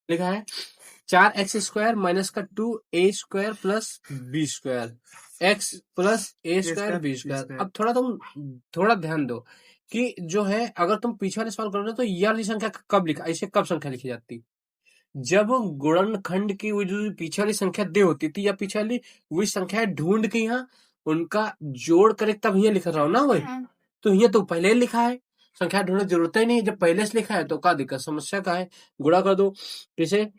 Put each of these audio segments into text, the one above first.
लिखा है 4x² minus का 2a² plus b², x plus a² b²। अब थोड़ा ध्यान दो कि जो है अगर तुम पीछे वाले सवाल करोगे तो ये वाली संख्या कब लिखा, ऐसे कब संख्या लिखी जाती, जब गुणनखंड की वो जो पीछे वाली संख्या दे होती थी या पीछे वाली वही संख्या ढूंढ के यहाँ उनका जोड़ करे तब ये लिख रहा हो ना वही। तो ये तो पहले ही लिखा है, संख्या ढूंढने की जरूरत ही नहीं, जब पहले से लिखा है तो क्या दिक्कत, समस्या का है। गुणा कर दो किसे,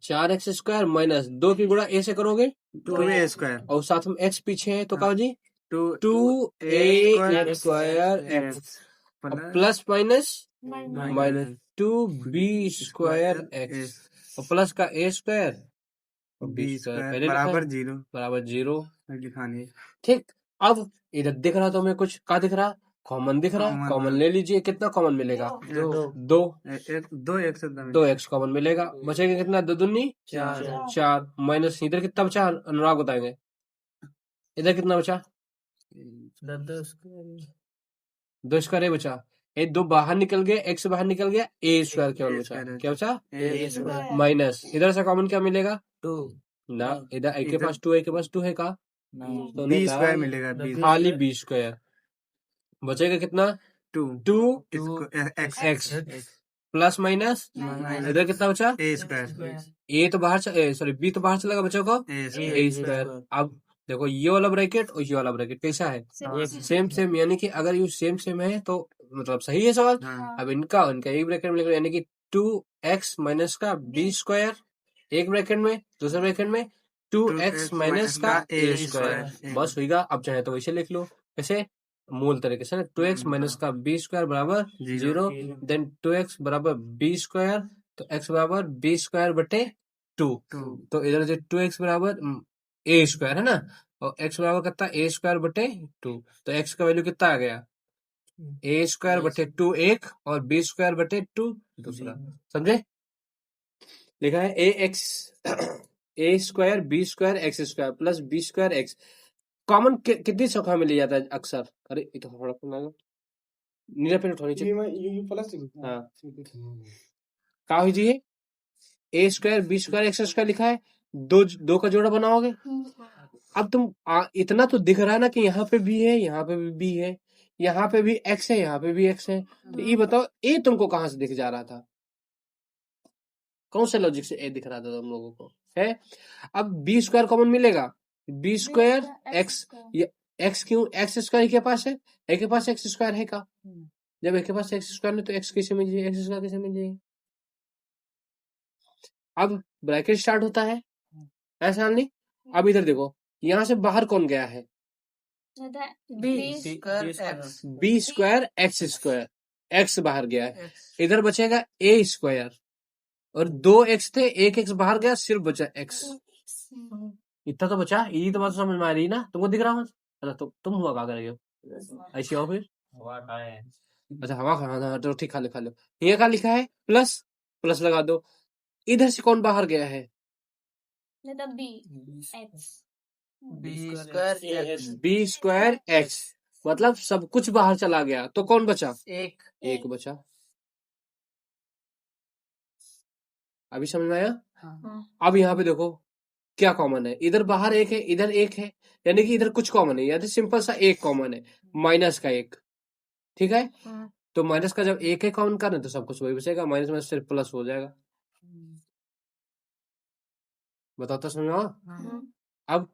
4x² माइनस 2 की गुणा a से करोगे 2a² और साथ में x पीछे है तो क्या हो जी 2a² x plus minus minus 2b² और प्लस का a² और b² पहले लिखा है बराबर 0 लिखानी। ठीक। अब इधर दिख रहा तो हमें कुछ क्या दिख रहा, कॉमन दिख रहा है, कॉमन ले लीजिए। कितना कॉमन मिलेगा, 2 x कॉमन मिलेगा, बचेगा कितना, 2 दूनी 4 माइनस इधर कितना बचा अनुराग बताएंगे, इधर कितना बचा 2² बचा, ये 2 बाहर निकल गए, x बाहर निकल गया, a² केवल बचा, क्या बचा माइनस, इधर से कॉमन क्या मिलेगा 2 ना, इधर a के पास 2 a के पास 2 है का तो b² मिलेगा, खाली b², बचेगा कितना 2 x प्लस माइनस इधर कितना बचा a तो बाहर सॉरी b तो बाहर चलेगा, बचा को a²। अब देखो ये वाला ब्रैकेट और ये वाला ब्रैकेट कैसा है, सेम, यानी कि अगर ये सेम है तो मतलब सही है सवाल। अब इनका एक ब्रैकेट में, यानी कि 2x माइनस का b² एक ब्रैकेट में, दूसरे ब्रैकेट में 2x माइनस का a², बस होगा। अब चाहे तो वैसे लिख लो, कैसे मूल तरीके से, 2x माइनस का b² बराबर 0, देन 2x बराबर b², तो x बराबर b² बटे 2, तो इधर जो 2x बराबर a² है ना, और x बराबर कितना a² बटे 2, तो x का वैल्यू कितना आ गया a² बटे 2 एक और b² बटे 2 दूसरा, समझे। लिखा है ax a² b² x² plus b² x common कितनी संख्या में लिया जाता है अक्सर, अरे ये तो थोड़ा नीला पेन उठानी चाहिए, हाँ क्या हुई जी, a² b² x² लिखा है, दो का जोड़ा बनाओगे। अब तुम इतना तो दिख रहा है ना कि यहाँ पे भी है, यहाँ पे भी b है, यहाँ पे भी x है, यहाँ पे भी x है, तो ये बताओ a तुमको कहाँ से दिख जा रहा था, कौन से लॉजिक से a दिख रहा था तुम लोगों को है। अब b² कॉमन मिलेगा, b² x, x क्यों, x² के पास है, a के पास x² है का, जब a के पास x² है तो x कैसे मिल जाए, x² कैसे मिल जाएगी। अब ब्रैकेट स्टार्ट होता है ऐसा नहीं। अब इधर देखो यहाँ से बाहर कौन गया है, b² x² x बाहर गया है, इधर बचेगा a² और 2x थे, एक x बाहर गया, सिर्फ बचा x, इतना तो बचा। यही तो बात समझ में आ रही है ना, तुमको दिख रहा है तो तुम हुआ क्या करेंगे ऐसी हो फिर, अच्छा हवा खाना तो ठीक, खा लो। ये क्या लिखा है प्लस, प्लस लगा दो, इधर से कौन बाहर गया है b² x, मतलब सब कुछ बाहर चला गया तो कौन बचा, एक बचा। अभी समझ में आया। अब यहाँ पे देखो क्या कॉमन है, इधर बाहर एक है, इधर एक है, यानी कि इधर कुछ कॉमन है, यानी सिंपल सा एक कॉमन है, माइनस का एक, ठीक है। तो माइनस का जब एक कॉमन करना तो सब कुछ वही बचेगा, माइनस में सिर्फ प्लस हो जाएगा। बताओ तो समझो। अब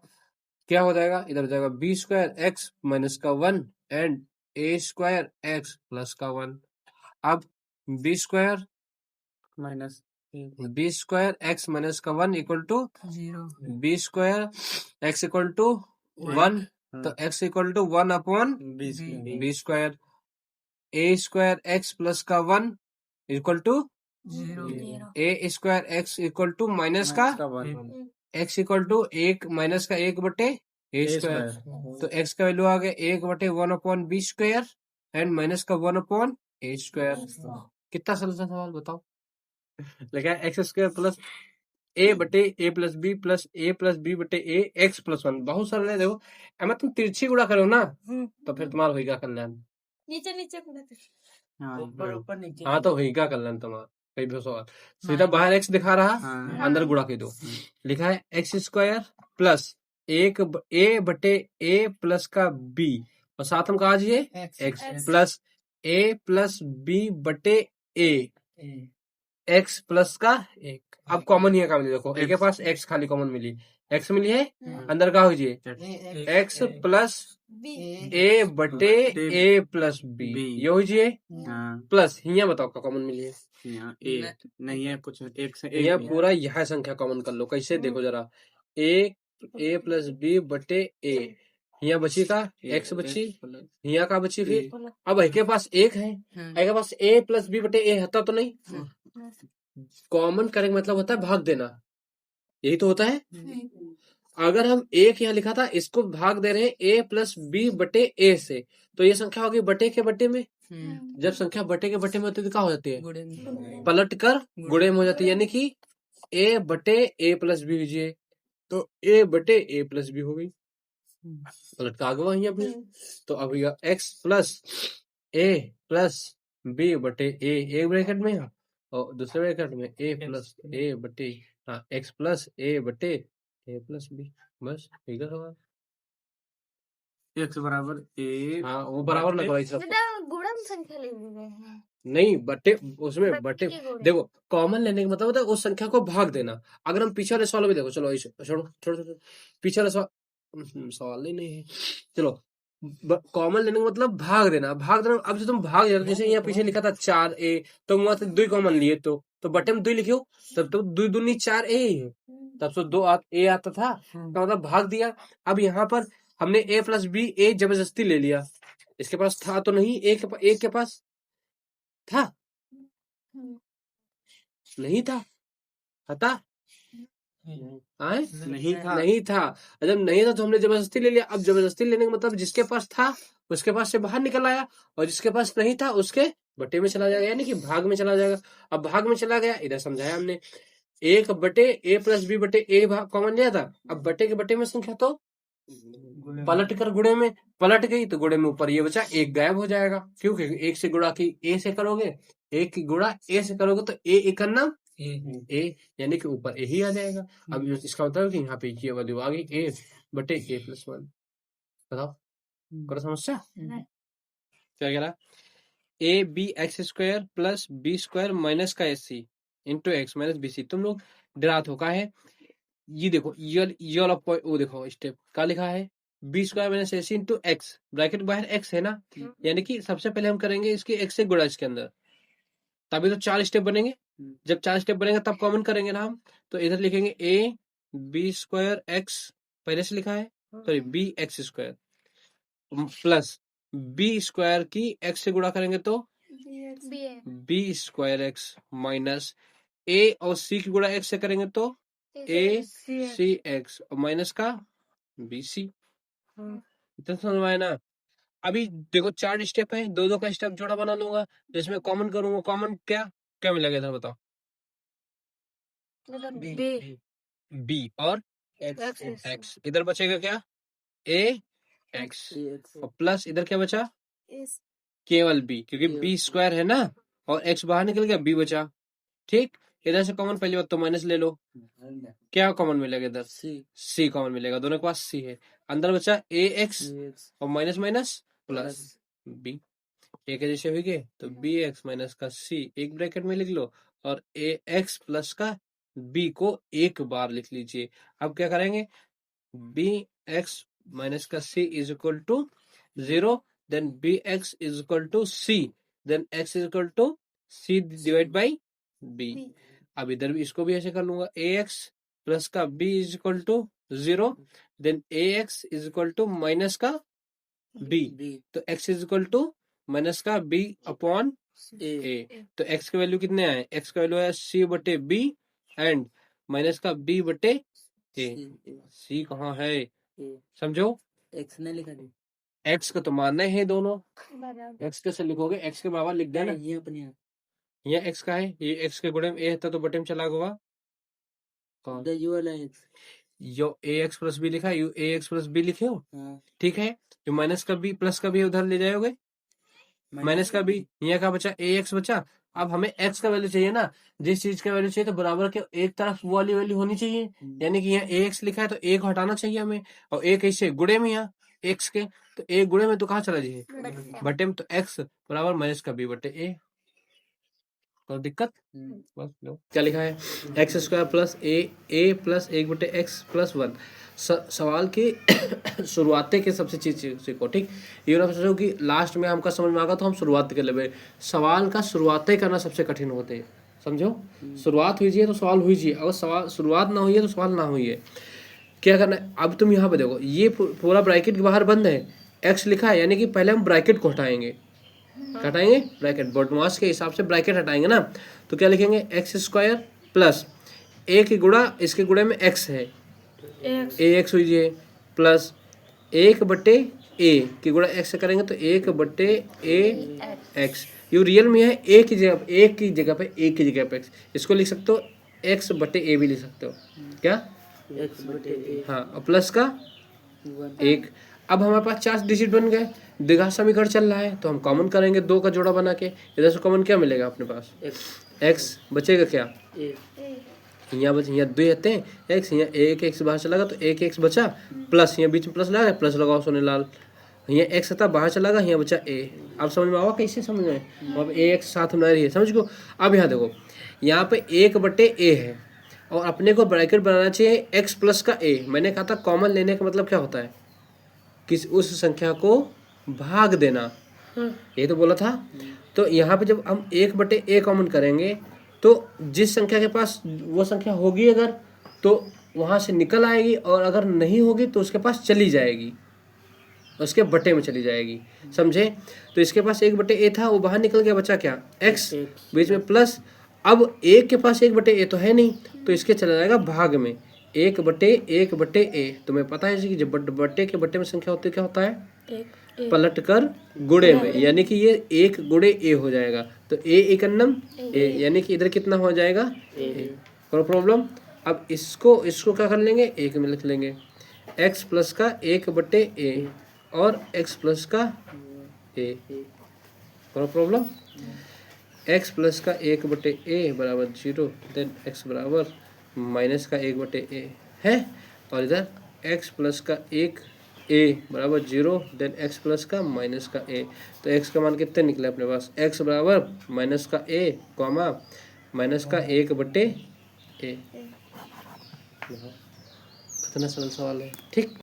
क्या हो जाएगा, इधर हो जाएगा b² x माइनस का 1 एंड a² x प्लस का 1। अब b² minus b² x minus का 1 equal to 0, b² x equal to 1, तो x equal to 1 upon b², a² x plus का 1 equal to 0, a² x equal to minus का x equal to 1 minus का 1 बटे a², तो x का value आ गया 1 बटे 1 अपॉन b² एंड माइनस का 1 अपॉन a²। कितना सरल सा सवाल बताओ, लगा x² प्लस a बटे a plus B plus a plus B बटे a x प्लस 1, बहुत सरल है। देखो एम तुम तिरछी गुणा करो ना तो फिर तुम्हारा होगा कल्याण, नीचे नीचे हाँ तो होगा कल्याण तुम्हारा। कई दो सवाल सीधा बाहर एक्स दिखा रहा, हाँ। अंदर गुणा के दो। लिखा है एक्स स्क्वायर प्लस ए बटे ए प्लस का बी, और साथ में कहा जी एक्स प्लस ए प्लस बी बटे ए एक्स प्लस का एक। अब कॉमन ही का मिली, देखो ए के पास एक्स खाली कॉमन मिली, एक्स मिली है, अंदर का हो जाइए एक्स प्लस ए बटे ए प्लस बी, ये हो जाइए प्लस यहाँ बताओ क्या कॉमन मिली है, यहाँ ए नहीं है कुछ, एक से यहाँ पूरा यह संख्या कॉमन कर लो। कैसे देखो जरा, ए प्लस बी बटे ए, यहाँ बची का एक्स बची, यहाँ का बची फिर। अब ए के पास एक है, ए के पास ए प्लस बी बटे ए होता तो नहीं, कॉमन करेंगे मतलब होता है भाग देना, यही तो होता है। अगर हम एक यहाँ लिखा था, इसको भाग दे रहे हैं ए प्लस बी बटे ए से, तो ये संख्या होगी बटे के बटे में। जब संख्या बटे के बटे में होती है तो क्या हो जाती है, पलट कर गुणे में हो जाती है, यानी कि ए बटे ए प्लस बी लीजिए, तो ए बटे ए प्लस बी हो गई, पलट का आगे वही अपने। तो अब एक्स प्लस ए प्लस बी बटे ए एक ब्रैकेट में, और दूसरे ब्रैकेट में ए प्लस ए बटे एक्स प्लस ए बटे ए प्लस बी, बस ठीक है सवाल। एक्स बराबर ए, हाँ वो बराबर लगवाई सब, गुणन संख्या ले रहे हैं नहीं बटे, उसमें बटे देखो कॉमन लेने का मतलब होता है उस संख्या को भाग देना। अगर हम पीछे वाले सवाल में देखो, चलो छोड़ो छोड़ो पीछे वाले सवाल ही नहीं है, चलो कॉमन लेने का मतलब भाग देना, भाग देना। अब जो तुम भाग जाओ, जैसे यहाँ पीछे लिखा था 4a, तो वहां से 2 कॉमन लिए, तो बटे में 2 लिखे, तब तो 2 दूनी 4a ही है, तब तो 2 a आता था, तो मतलब भाग दिया। अब यहाँ पर हमने a प्लस बी ए जबरदस्ती ले लिया, इसके पास था तो नहीं, एक के पास था नहीं था, था आए नहीं था, जब नहीं था तो हमने जबरदस्ती ले लिया। अब जबरदस्ती लेने का मतलब जिसके पास था उसके पास से बाहर निकल आया, और जिसके पास नहीं था उसके बटे में चला जाएगा, यानी कि भाग में चला जाएगा। अब भाग में चला गया, इधर समझाया हमने, एक बटे ए प्लस बी बटे ए भाग कॉमन लिया था, अब बटे के बटे में संख्या तो पलट कर गुणे में पलट गई, तो गुणे में ऊपर ये बचा, एक गायब हो जाएगा, क्योंकि एक से गुणा की ए से करोगे, एक की गुणा ए से करोगे तो ए एक करना ए, यानी कि ऊपर ए ही आ जाएगा। अब इसका मतलब कि यहाँ पे ये वैल्यू आ गई ए बटे ए प्लस 1। बताओ करो समस्या क्या कह रहा, A B X square plus B square minus का S C into X minus B C. तुम लोग डरात हो का है, ये देखो ये वाला पॉइंट, वो देखो स्टेप क्या लिखा है, बी स्क्वायर माइनस ए सी इंटू एक्स, ब्रैकेट बाहर एक्स है ना, यानी कि सबसे पहले हम करेंगे इसके एक्स से गुणा इसके अंदर, तभी तो 4 स्टेप बनेंगे। जब 4 स्टेप बनेंगे तब कॉमन करेंगे ना हम, तो इधर लिखेंगे ए बी स्क्वायर एक्स, पहले से लिखा है, sorry B X square plus B square की एक्स से गुणा करेंगे तो B square X minus A और सी की गुणा एक्स से करेंगे तो ए सी एक्स और माइनस का बी सी। इतना समझ में आया ना। अभी देखो 4 स्टेप है, 2 का स्टेप जोड़ा बना लूंगा, जिसमें कॉमन करूंगा, कॉमन क्या क्या मिलेगा इधर बताओ, बी और एक्स, इधर बचेगा क्या ए एक्स, और प्लस इधर क्या बचा केवल बी, क्योंकि बी स्क्वायर है ना, और एक्स बाहर निकल गया, बी बचा। ठीक, इधर से कॉमन पहली बात तो माइनस ले लो, क्या कॉमन मिलेगा इधर सी कॉमन मिलेगा, दोनों के पास सी है, अंदर बचा ए एक्स और माइनस माइनस प्लस बी, ए के जैसे हुई गए तो बी एक्स माइनस का सी एक ब्रैकेट में लिख लो, और ए एक्स प्लस का बी को एक बार लिख लीजिए। अब क्या करेंगे, बी एक्स माइनस का C is equal to 0, then B X is equal to C, then X is equal to C divide by B. अब इधर भी इसको भी ऐसे कर लूंगा, ए एक्स प्लस का B is equal to 0, then A X is equal to minus का बी, तो X is equal to minus का बी अपॉन ए, तो एक्स का वैल्यू कितने आए, एक्स का वैल्यू है सी बटे बी एंड माइनस का बी बटे ए, सी कहाँ है समझो, एक्स ने लिखा दी, एक्स का तो मानना है दोनों, एक्स कैसे लिखोगे, एक्स के बराबर लिख देना, ये अपने ये एक्स का है, ये एक्स के गुणे में ए था तो बटे में चला होगा, यू वाला एक्स, यो ए एक्स प्लस बी लिखा है, यू ए एक्स प्लस बी लिखे हो, ठीक है, जो माइनस का बी प्लस का बी उधर ले जाओगे, माइनस का बी, यहाँ का बचा ए एक्स बचा, अब हमें x का वैल्यू चाहिए ना, जिस चीज का वैल्यू चाहिए तो बराबर के एक तरफ वो वाली वैल्यू होनी चाहिए, यानी कि यहाँ ax लिखा है तो a को हटाना चाहिए हमें, और a कैसे गुणे में यहाँ x के, तो a गुणे में तो कहाँ चला जाए बटे में, तो x बराबर माइनस का b बटे a। तो दिक्कत बस लो क्या लिखा है, एक्स स्क्वायर प्लस ए प्लस एक बटे एक्स प्लस वन। सवाल की शुरुआते के सबसे चीज सीखो, ठीक। ये ना सोचो कि लास्ट में हमका समझ में आगा तो हम शुरुआत कर लेंगे, सवाल का शुरुआते करना सबसे कठिन होते है, समझो। शुरुआत हुई है तो सवाल हुई चाहिए, अगर सवाल शुरुआत ना हुई है तो सवाल ना हुई है। क्या करना है, अब तुम यहाँ पे देखो ये पूरा ब्रैकेट के बाहर बंद है, एक्स लिखा है, यानी कि पहले हम ब्रैकेट को हटाएंगे, हटाएंगे ब्रैकेट, बॉडमास के हिसाब से ब्रैकेट हटाएंगे ना, तो क्या लिखेंगे एक्स स्क्वायर प्लस ए की गुणा इसके गुणे में एक्स है, ए एक्स हुई है, प्लस एक बटे ए की गुणा एक्स से करेंगे तो एक बटे ए एक्स, ये रियल में है ए की जगह, एक की जगह पे ए की जगह पे एक्स, इसको लिख सकते हो एक्स बटे ए भी लिख सकते हो, क्या एक्स बटे ए हाँ, और प्लस का एक। अब हमारे पास 4 डिजिट बन गए, द्विघात समीकरण चल रहा है तो हम कॉमन करेंगे, 2 का जोड़ा बना के, इधर से कॉमन क्या मिलेगा अपने पास x बचेगा क्या, यहाँ बचे, यहाँ 2 रहते हैं x, यहाँ एक x बाहर चला गया तो एक x बचा, प्लस यहाँ बीच में प्लस लगा, प्लस लगाओ सोने लाल, यहाँ x था बाहर चला गया, यहाँ बचा a। अब समझ में आवा कैसे समझ में, अब a x साथ में रही है, समझ गो। अब यहाँ देखो यहाँ पे 1 बटे a है और अपने को ब्रैकेट बनाना चाहिए x प्लस का a। मैंने कहा था कॉमन लेने का मतलब क्या होता है, किस उस संख्या को भाग देना, ये तो बोला था। तो यहाँ पे जब हम 1 बटे a कॉमन करेंगे तो जिस संख्या के पास वो संख्या होगी अगर तो वहाँ से निकल आएगी, और अगर नहीं होगी तो उसके पास चली जाएगी, उसके बटे में चली जाएगी, समझे। तो इसके पास 1 बटे a था, वो बाहर निकल गया, बचा क्या x, बीच में प्लस। अब एक के पास 1 बटे a तो है नहीं, तो इसके चला जाएगा भाग में 1 बटे a। तुम्हें पता है कि जब बटे के बटे में संख्या होती है क्या होता है, पलट कर गुणे में, यानी कि ये 1 गुणे a हो जाएगा, तो a एकन्नम a, यानी कि इधर कितना हो जाएगा a। कोई प्रॉब्लम। अब इसको क्या कर लेंगे, 1 में लिख लेंगे, x प्लस का 1 बटे a और x प्लस का a। कोई प्रॉब्लम। x प्लस का 1 बटे a बराबर 0, देन x बराबर माइनस का 1 बटे a है, और इधर x प्लस का 1 a बराबर 0, देन x प्लस का माइनस का a। तो x का मान कितने निकले अपने पास, x बराबर माइनस का a कॉमा माइनस का 1 बटे a। कितना सरल सवाल है, ठीक।